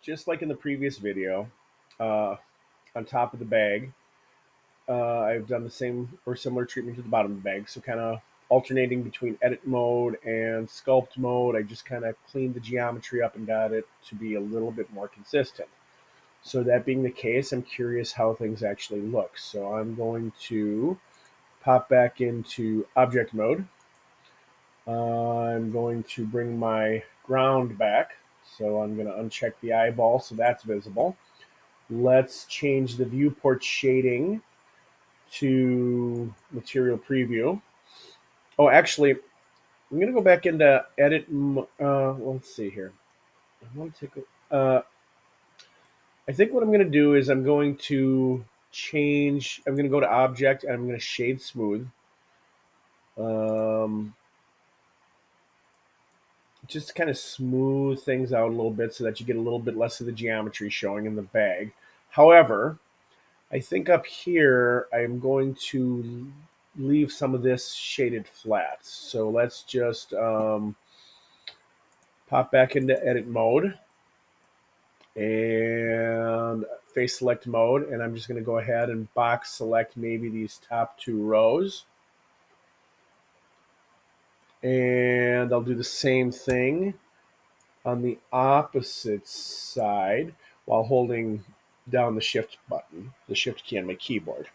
just like in the previous video, uh, on top of the bag, I've done the same or similar treatment to the bottom of the bag. So kind of alternating between edit mode and sculpt mode. I just kind of cleaned the geometry up and got it to be a little bit more consistent. So that being the case, I'm curious how things actually look. So I'm going to pop back into object mode. I'm going to bring my ground back. So I'm going to uncheck the eyeball so that's visible. Let's change the viewport shading to material preview. Oh, actually, I'm going to go back into edit. Let's see here. I want to take I think what I'm going to do is I'm going to change. I'm going to go to object and I'm going to shade smooth. Um, just to kind of smooth things out a little bit so that you get a little bit less of the geometry showing in the bag. However, I think up here I'm going to leave some of this shaded flat. So let's just pop back into edit mode and face select mode. And I'm just going to go ahead and box select maybe these top two rows. And I'll do the same thing on the opposite side while holding down the shift button, the shift key on my keyboard.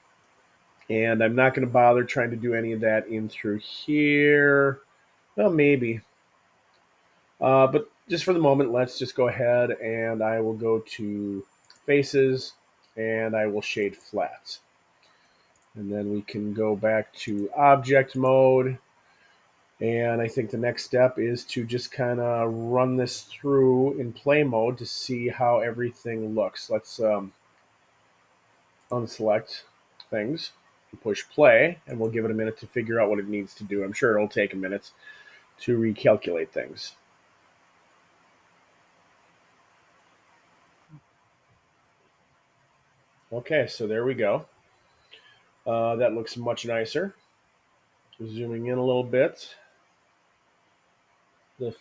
And I'm not going to bother trying to do any of that in through here. Well, maybe. But just for the moment, let's just go ahead and I will go to faces and I will shade flat. And then we can go back to object mode. And I think the next step is to just kind of run this through in play mode to see how everything looks. Let's unselect things and push play, and we'll give it a minute to figure out what it needs to do. I'm sure it'll take a minute to recalculate things. Okay, so there we go. That looks much nicer. Zooming in a little bit. This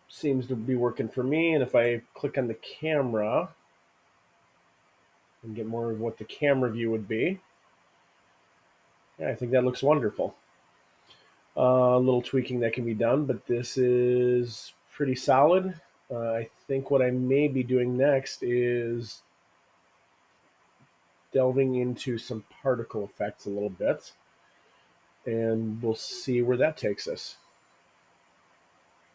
seems to be working for me, and if I click on the camera and get more of what the camera view would be, yeah, I think that looks wonderful. A little tweaking that can be done, but this is pretty solid. I think what I may be doing next is delving into some particle effects a little bit, and we'll see where that takes us.